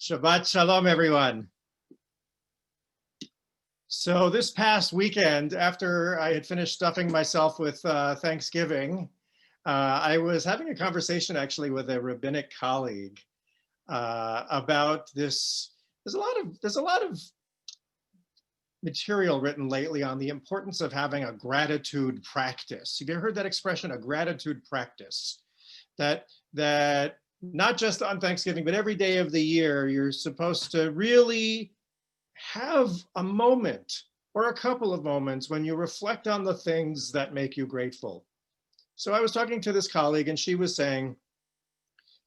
Shabbat Shalom, everyone. So this past weekend, after I had finished stuffing myself with Thanksgiving, I was having a conversation actually with a rabbinic colleague about this. There's a lot of material written lately on the importance of having a gratitude practice. Have you ever heard that expression, a gratitude practice? That not just on Thanksgiving, but every day of the year, you're supposed to really have a moment or a couple of moments when you reflect on the things that make you grateful. So I was talking to this colleague and she was saying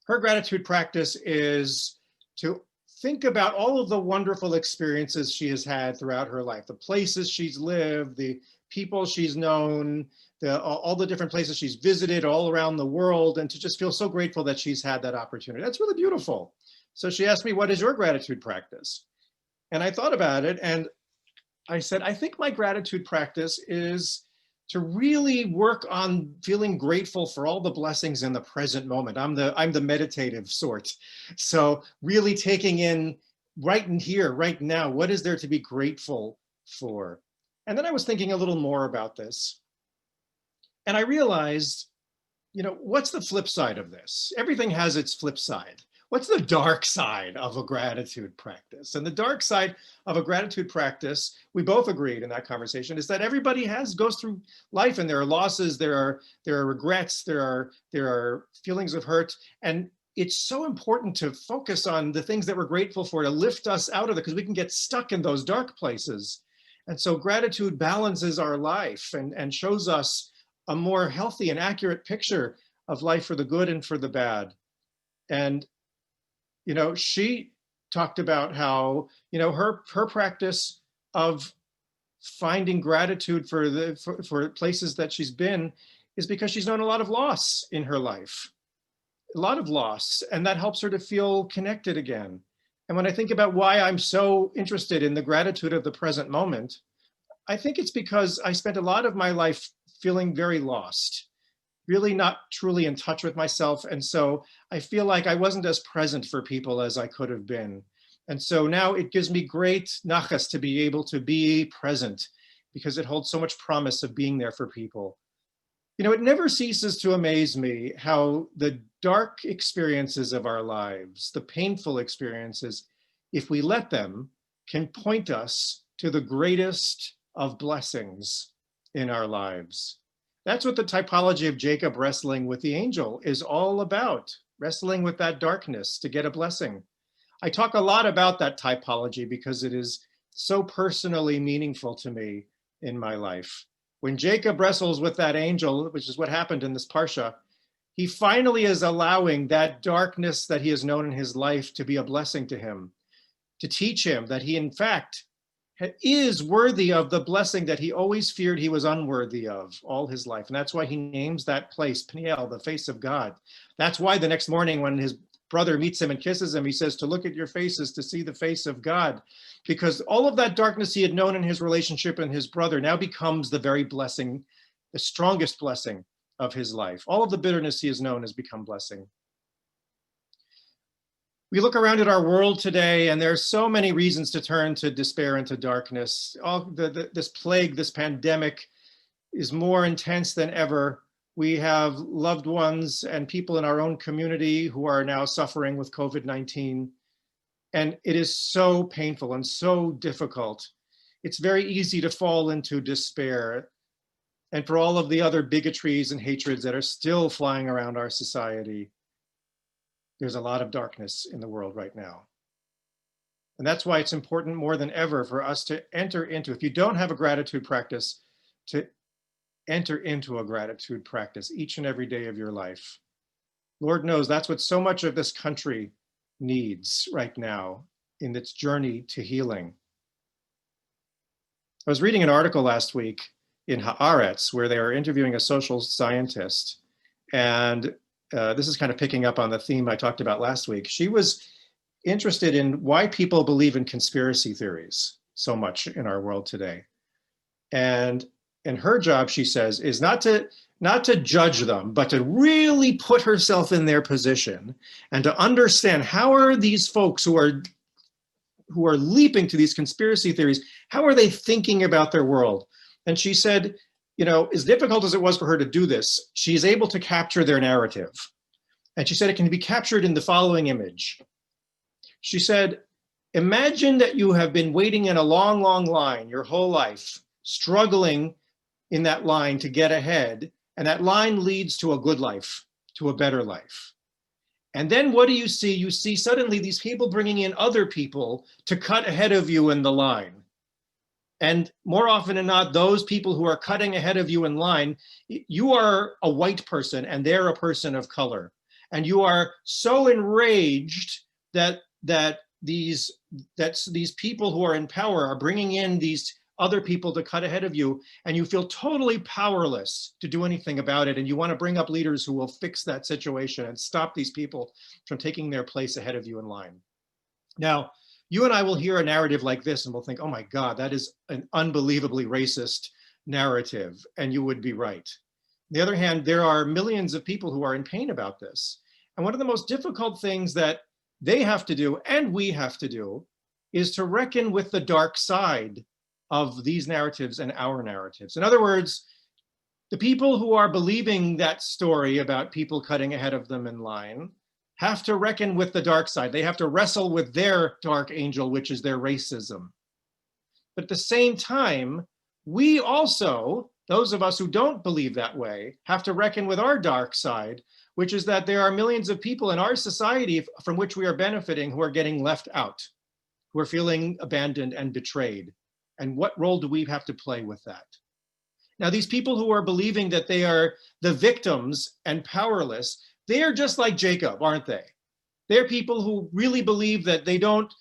her gratitude practice is to think about all of the wonderful experiences she has had throughout her life, the places she's lived, the people she's known, all the different places she's visited all around the world, and to just feel so grateful that she's had that opportunity. That's really beautiful. So she asked me, what is your gratitude practice? And I thought about it and I said, I think my gratitude practice is to really work on feeling grateful for all the blessings in the present moment. I'm the meditative sort. So really taking in right in here, right now, what is there to be grateful for? And then I was thinking a little more about this. And I realized, what's the flip side of this? Everything has its flip side. What's the dark side of a gratitude practice? And the dark side of a gratitude practice, we both agreed in that conversation, is that everybody goes through life and there are losses, there are regrets, there are feelings of hurt. And it's so important to focus on the things that we're grateful for to lift us out of it, because we can get stuck in those dark places. And so gratitude balances our life and shows us a more healthy and accurate picture of life for the good and for the bad. And she talked about how, her practice of finding gratitude for places that she's been is because she's known a lot of loss in her life, a lot of loss, and that helps her to feel connected again. And when I think about why I'm so interested in the gratitude of the present moment, I think it's because I spent a lot of my life feeling very lost, really not truly in touch with myself. And so I feel like I wasn't as present for people as I could have been. And so now it gives me great nachas to be able to be present, because it holds so much promise of being there for people. It never ceases to amaze me how the dark experiences of our lives, the painful experiences, if we let them, can point us to the greatest of blessings in our lives. That's what the typology of Jacob wrestling with the angel is all about, wrestling with that darkness to get a blessing. I talk a lot about that typology because it is so personally meaningful to me in my life. When Jacob wrestles with that angel, which is what happened in this parsha, he finally is allowing that darkness that he has known in his life to be a blessing to him, to teach him that he in fact is worthy of the blessing that he always feared he was unworthy of all his life. And that's why he names that place Peniel, the face of God. That's why the next morning when his brother meets him and kisses him, he says to look at your faces to see the face of God, because all of that darkness he had known in his relationship and his brother now becomes the very blessing, the strongest blessing of his life. All of the bitterness he has known has become blessing. We look around at our world today and there are so many reasons to turn to despair and to darkness. This plague, this pandemic is more intense than ever. We have loved ones and people in our own community who are now suffering with COVID-19. And it is so painful and so difficult. It's very easy to fall into despair. And for all of the other bigotries and hatreds that are still flying around our society, there's a lot of darkness in the world right now. And that's why it's important more than ever for us to enter into, if you don't have a gratitude practice, to enter into a gratitude practice each and every day of your life. Lord knows that's what so much of this country needs right now in its journey to healing. I was reading an article last week in Haaretz where they were interviewing a social scientist, and this is kind of picking up on the theme I talked about last week. She was interested in why people believe in conspiracy theories so much in our world today. And her job, she says, is not to not to judge them, but to really put herself in their position and to understand how are these folks who are leaping to these conspiracy theories, how are they thinking about their world? And she said, you know, as difficult as it was for her to do this, she's able to capture their narrative. And she said it can be captured in the following image. She said, imagine that you have been waiting in a long, long line your whole life, struggling in that line to get ahead, and that line leads to a good life, to a better life. And then what do you see? You see suddenly these people bringing in other people to cut ahead of you in the line. And more often than not, those people who are cutting ahead of you in line, you are a white person and they're a person of color. And you are so enraged that these people who are in power are bringing in these other people to cut ahead of you, and you feel totally powerless to do anything about it. And you want to bring up leaders who will fix that situation and stop these people from taking their place ahead of you in line. Now, you and I will hear a narrative like this and we'll think, oh my God, that is an unbelievably racist narrative. And you would be right. On the other hand, there are millions of people who are in pain about this. And one of the most difficult things that they have to do, and we have to do, is to reckon with the dark side of these narratives and our narratives. In other words, the people who are believing that story about people cutting ahead of them in line have to reckon with the dark side. They have to wrestle with their dark angel, which is their racism. But at the same time, we also, those of us who don't believe that way, have to reckon with our dark side, which is that there are millions of people in our society from which we are benefiting who are getting left out, who are feeling abandoned and betrayed. And what role do we have to play with that? Now, these people who are believing that they are the victims and powerless, they are just like Jacob, aren't they? They're people who really believe that they don't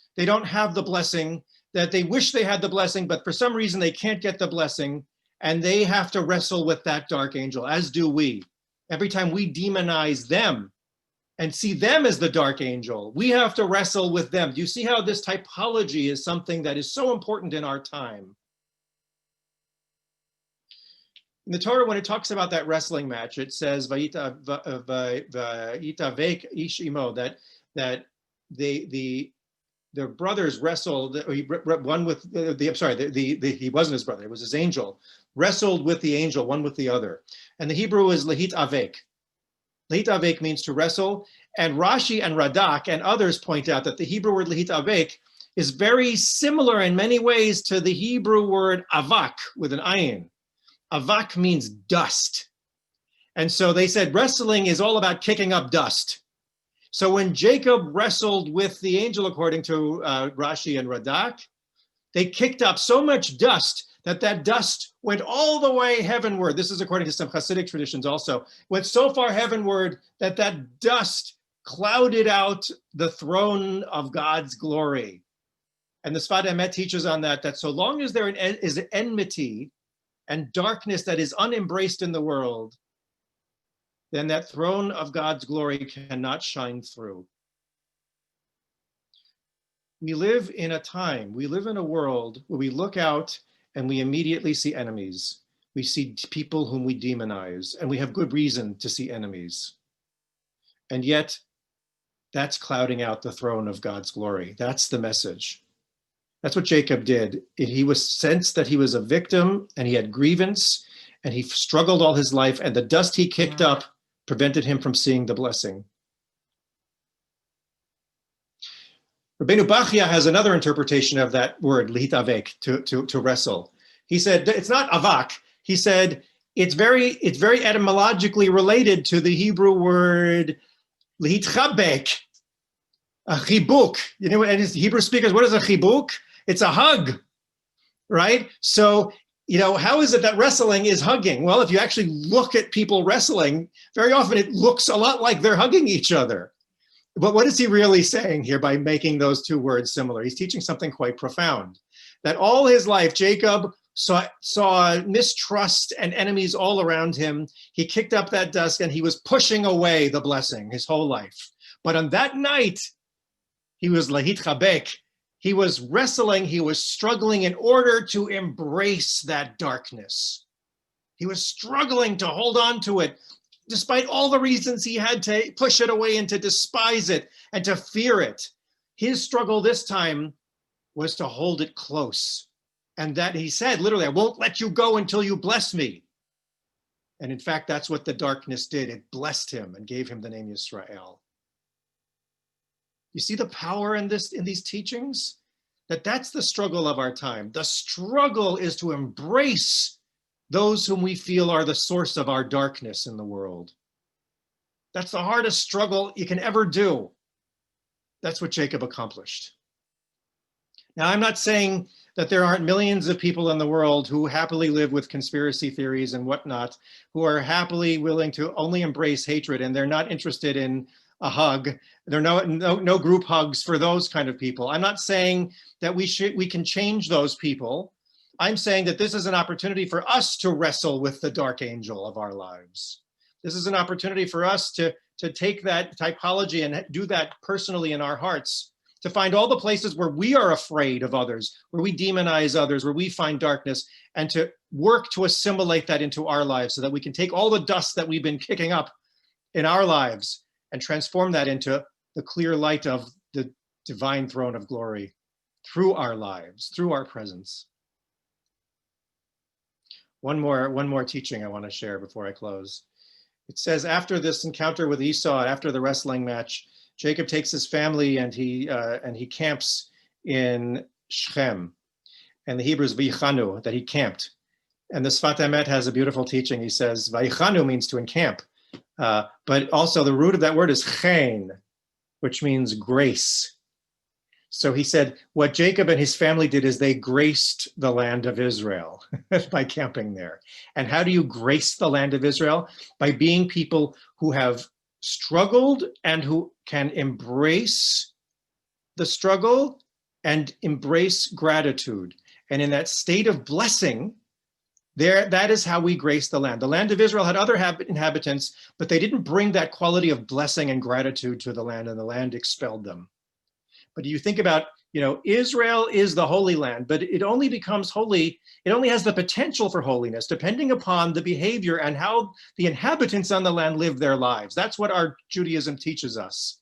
have the blessing, that they wish they had the blessing, but for some reason they can't get the blessing, and they have to wrestle with that dark angel, as do we. Every time we demonize them and see them as the dark angel, we have to wrestle with them. Do you see how this typology is something that is so important in our time? In the Torah, when it talks about that wrestling match, it says "Vayitavek ish imo," that the brothers wrestled. One with he wasn't his brother; it was his angel. Wrestled with the angel, one with the other. And the Hebrew is lehit avek. Lehit avek means to wrestle. And Rashi and Radak and others point out that the Hebrew word lehit avek is very similar in many ways to the Hebrew word avak with an ayin. Avak means dust. And so they said wrestling is all about kicking up dust. So when Jacob wrestled with the angel, according to Rashi and Radak, they kicked up so much dust that dust went all the way heavenward. This is according to some Hasidic traditions also. Went so far heavenward that dust clouded out the throne of God's glory. And the Sfat Emet teaches on that so long as there is enmity and darkness that is unembraced in the world, then that throne of God's glory cannot shine through. We live in a time, we live in a world where we look out and we immediately see enemies. We see people whom we demonize, and we have good reason to see enemies. And yet, that's clouding out the throne of God's glory. That's the message. That's what Jacob did. He was sensed that he was a victim and he had grievance and he struggled all his life, and the dust he kicked up prevented him from seeing the blessing. Rabbeinu Bachya has another interpretation of that word, lehit avek, to wrestle. He said, it's not avak. He said, it's very etymologically related to the Hebrew word lehitchabek, a chibuk. You know, and Hebrew speakers, what is a chibuk? It's a hug, right? So, you know, how is it that wrestling is hugging? Well, if you actually look at people wrestling, very often it looks a lot like they're hugging each other. But what is he really saying here by making those two words similar? He's teaching something quite profound, that all his life, Jacob saw mistrust and enemies all around him. He kicked up that dust and he was pushing away the blessing his whole life. But on that night, he was lehit chabek. He was wrestling, he was struggling in order to embrace that darkness. He was struggling to hold on to it, despite all the reasons he had to push it away and to despise it and to fear it. His struggle this time was to hold it close. And that he said, literally, I won't let you go until you bless me. And in fact, that's what the darkness did. It blessed him and gave him the name Yisrael. You see the power in these teachings? That's the struggle of our time. The struggle is to embrace those whom we feel are the source of our darkness in the world. That's the hardest struggle you can ever do. That's what Jacob accomplished. Now, I'm not saying that there aren't millions of people in the world who happily live with conspiracy theories and whatnot, who are happily willing to only embrace hatred, and they're not interested in a hug. There are no group hugs for those kind of people. I'm not saying that we can change those people. I'm saying that this is an opportunity for us to wrestle with the dark angel of our lives. This is an opportunity for us to take that typology and do that personally in our hearts, to find all the places where we are afraid of others, where we demonize others, where we find darkness, and to work to assimilate that into our lives so that we can take all the dust that we've been kicking up in our lives and transform that into the clear light of the divine throne of glory through our lives, through our presence. One more teaching I want to share before I close. It says, after this encounter with Esau, after the wrestling match, Jacob takes his family and he camps in Shechem. And the Hebrew is Vayichanu, that he camped. And the Sfat Emet has a beautiful teaching. He says, Vayichanu means to encamp. But also the root of that word is chen, which means grace. So he said, what Jacob and his family did is they graced the land of Israel by camping there. And how do you grace the land of Israel? By being people who have struggled and who can embrace the struggle and embrace gratitude. And in that state of blessing, that is how we grace the land. The land of Israel had other inhabitants, but they didn't bring that quality of blessing and gratitude to the land, and the land expelled them. But you think about, Israel is the Holy Land, but it only becomes holy, it only has the potential for holiness, depending upon the behavior and how the inhabitants on the land live their lives. That's what our Judaism teaches us.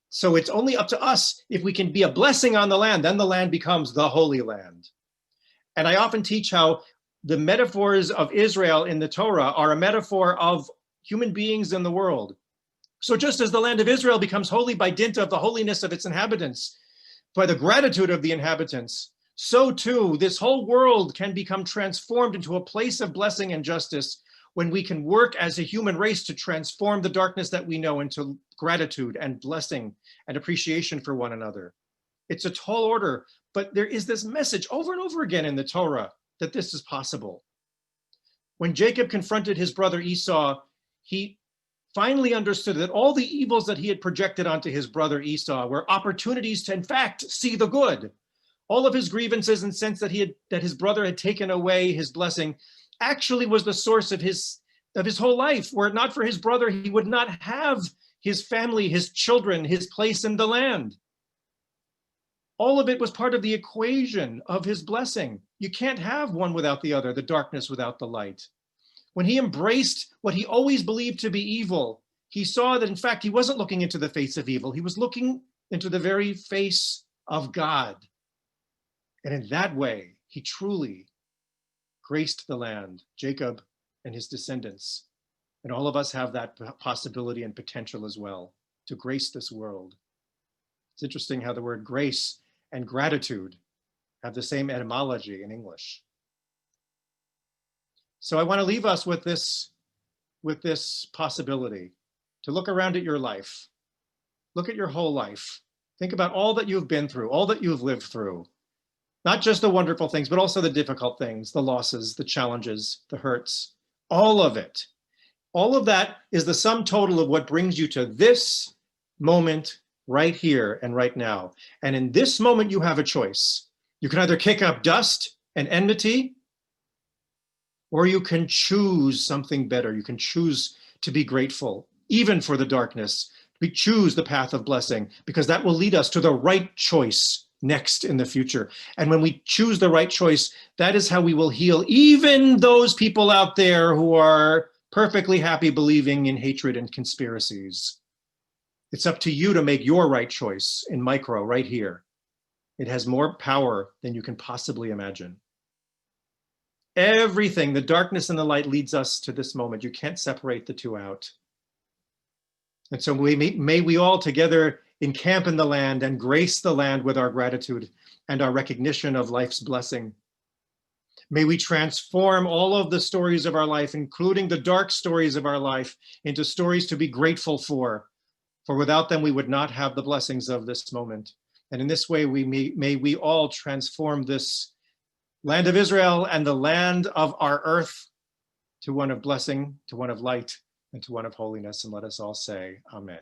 So it's only up to us. If we can be a blessing on the land, then the land becomes the Holy Land. And I often teach how the metaphors of Israel in the Torah are a metaphor of human beings in the world. So just as the land of Israel becomes holy by dint of the holiness of its inhabitants, by the gratitude of the inhabitants, so too this whole world can become transformed into a place of blessing and justice when we can work as a human race to transform the darkness that we know into gratitude and blessing and appreciation for one another. It's a tall order, but there is this message over and over again in the Torah that this is possible. When Jacob confronted his brother Esau, he finally understood that all the evils that he had projected onto his brother Esau were opportunities to, in fact, see the good. All of his grievances and sense that his brother had taken away his blessing actually was the source of his whole life. Were it not for his brother, he would not have his family, his children, his place in the land. All of it was part of the equation of his blessing. You can't have one without the other, the darkness without the light. When he embraced what he always believed to be evil, he saw that, in fact, he wasn't looking into the face of evil. He was looking into the very face of God. And in that way, he truly graced the land, Jacob and his descendants. And all of us have that possibility and potential as well, to grace this world. It's interesting how the word grace and gratitude have the same etymology in English. So I want to leave us with this possibility to look around at your life. Look at your whole life. Think about all that you've been through, all that you've lived through. Not just the wonderful things, but also the difficult things, the losses, the challenges, the hurts, all of it. All of that is the sum total of what brings you to this moment right here and right now. And in this moment, you have a choice. You can either kick up dust and enmity, or you can choose something better. You can choose to be grateful, even for the darkness. We choose the path of blessing, because that will lead us to the right choice next in the future. And when we choose the right choice, that is how we will heal even those people out there who are perfectly happy believing in hatred and conspiracies. It's up to you to make your right choice in micro right here. It has more power than you can possibly imagine. Everything, the darkness and the light, leads us to this moment. You can't separate the two out. And so may we all together encamp in the land and grace the land with our gratitude and our recognition of life's blessing. May we transform all of the stories of our life, including the dark stories of our life, into stories to be grateful for without them we would not have the blessings of this moment. And in this way, may we all transform this land of Israel and the land of our earth to one of blessing, to one of light, and to one of holiness. And let us all say, Amen.